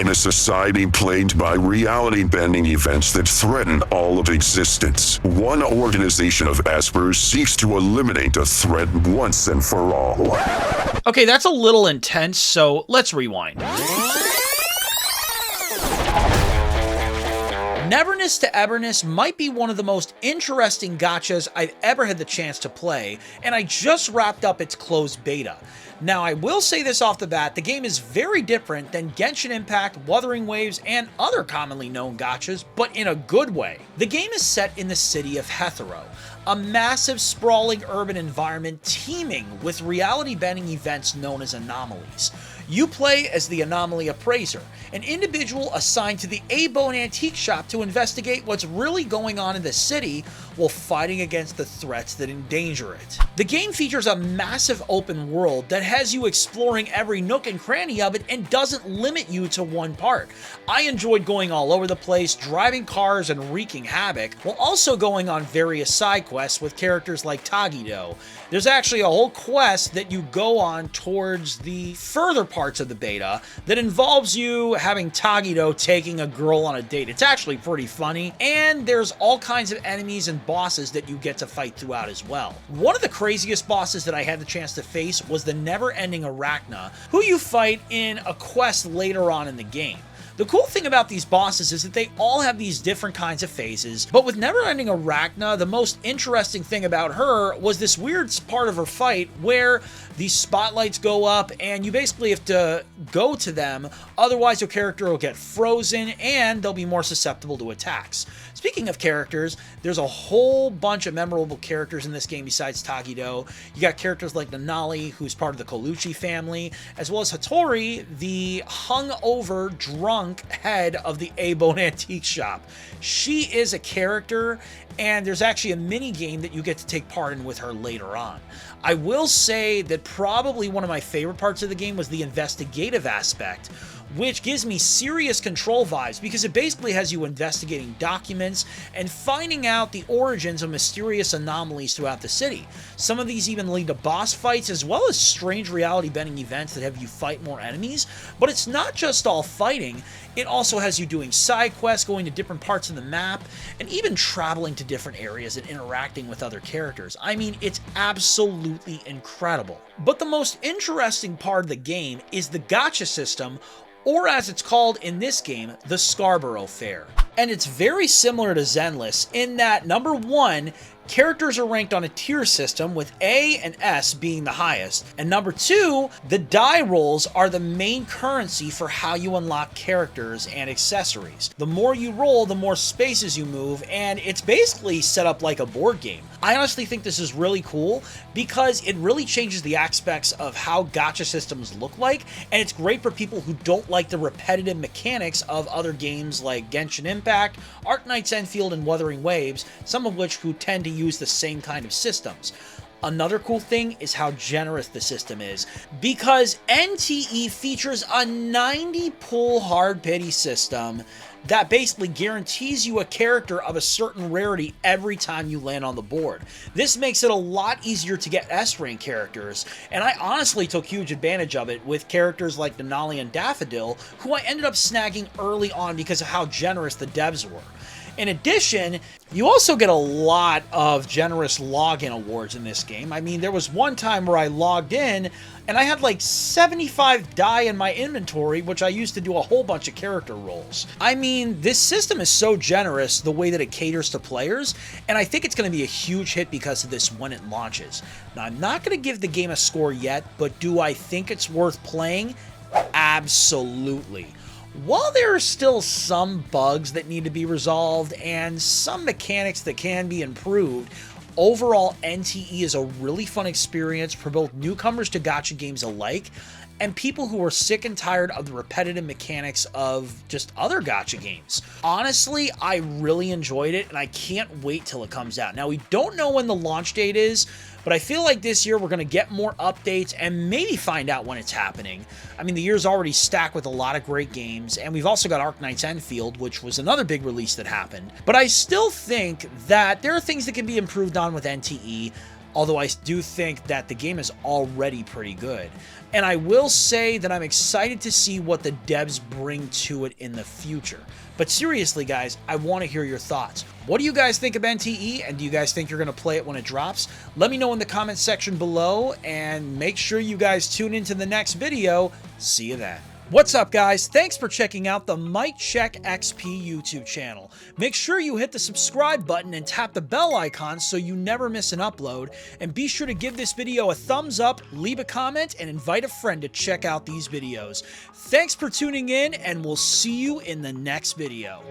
in a society plagued by reality-bending events that threaten all of existence. One organization of espers seeks to eliminate the threat once and for all. Okay, that's a little intense, so let's rewind. Neverness to Everness might be one of the most interesting gachas I've ever had the chance to play, and I just wrapped up its closed beta. Now, I will say this off the bat, the game is very different than Genshin Impact, Wuthering Waves, and other commonly known gachas, but in a good way. The game is set in the city of Hethero, a massive sprawling urban environment teeming with reality-bending events known as anomalies. You play as the Anomaly Appraiser, an individual assigned to the A-Bone Antique Shop to investigate what's really going on in the city while fighting against the threats that endanger it. The game features a massive open world that has you exploring every nook and cranny of it and doesn't limit you to one part. I enjoyed going all over the place, driving cars and wreaking havoc, while also going on various side quests with characters like Tagido. There's actually a whole quest that you go on towards the further parts of the beta that involves you having Tagido taking a girl on a date. It's actually pretty funny, and there's all kinds of enemies and bosses that you get to fight throughout as well. One of the craziest bosses that I had the chance to face was the never-ending Arachna, who you fight in a quest later on in the game. The cool thing about these bosses is that they all have these different kinds of phases, but with Never-Ending Arachna, the most interesting thing about her was this weird part of her fight where these spotlights go up and you basically have to go to them, otherwise your character will get frozen and they'll be more susceptible to attacks. Speaking of characters, there's a whole bunch of memorable characters in this game besides Tagido. You got characters like Nanali, who's part of the Colucci family, as well as Hattori, the hungover, drunk head of the A-Bone Antique Shop. She is a character, and there's actually a mini game that you get to take part in with her later on. I will say that probably one of my favorite parts of the game was the investigative aspect, which gives me serious Control vibes because it basically has you investigating documents and finding out the origins of mysterious anomalies throughout the city. Some of these even lead to boss fights as well as strange reality-bending events that have you fight more enemies, but it's not just all fighting. It also has you doing side quests, going to different parts of the map, and even traveling to different areas and interacting with other characters. I mean, it's absolutely incredible. But the most interesting part of the game is the gacha system, or as it's called in this game, the Scarborough Fair. And it's very similar to Zenless in that, number one, characters are ranked on a tier system with A and S being the highest. And number two, the die rolls are the main currency for how you unlock characters and accessories. The more you roll, the more spaces you move, and it's basically set up like a board game. I honestly think this is really cool because it really changes the aspects of how gacha systems look like, and it's great for people who don't like the repetitive mechanics of other games like Genshin Impact, Arknight's Endfield, and Wuthering Waves, some of which who tend to use the same kind of systems. Another cool thing is how generous the system is, because NTE features a 90 pull hard pity system that basically guarantees you a character of a certain rarity every time you land on the board. This makes it a lot easier to get S-rank characters, and I honestly took huge advantage of it with characters like Denali and Daffodil, who I ended up snagging early on because of how generous the devs were. In addition, you also get a lot of generous login awards in this game. I mean, there was one time where I logged in and I had like 75 die in my inventory, which I used to do a whole bunch of character rolls. I mean, this system is so generous the way that it caters to players, and I think it's going to be a huge hit because of this when it launches. Now, I'm not going to give the game a score yet, but do I think it's worth playing? Absolutely. While there are still some bugs that need to be resolved and some mechanics that can be improved, overall NTE is a really fun experience for both newcomers to gacha games alike and people who are sick and tired of the repetitive mechanics of just other gacha games. Honestly, I really enjoyed it and I can't wait till it comes out. Now, we don't know when the launch date is, but I feel like this year we're going to get more updates and maybe find out when it's happening. I mean, the year's already stacked with a lot of great games, and we've also got Arknight's Endfield, which was another big release that happened. But I still think that there are things that can be improved on with NTE, although I do think that the game is already pretty good. And I will say that I'm excited to see what the devs bring to it in the future. But seriously, guys, I want to hear your thoughts. What do you guys think of NTE, and do you guys think you're going to play it when it drops? Let me know in the comments section below, and make sure you guys tune into the next video. See you then. What's up, guys? Thanks for checking out the Mic Check XP YouTube channel. Make sure you hit the subscribe button and tap the bell icon so you never miss an upload. And be sure to give this video a thumbs up, leave a comment, and invite a friend to check out these videos. Thanks for tuning in, and we'll see you in the next video.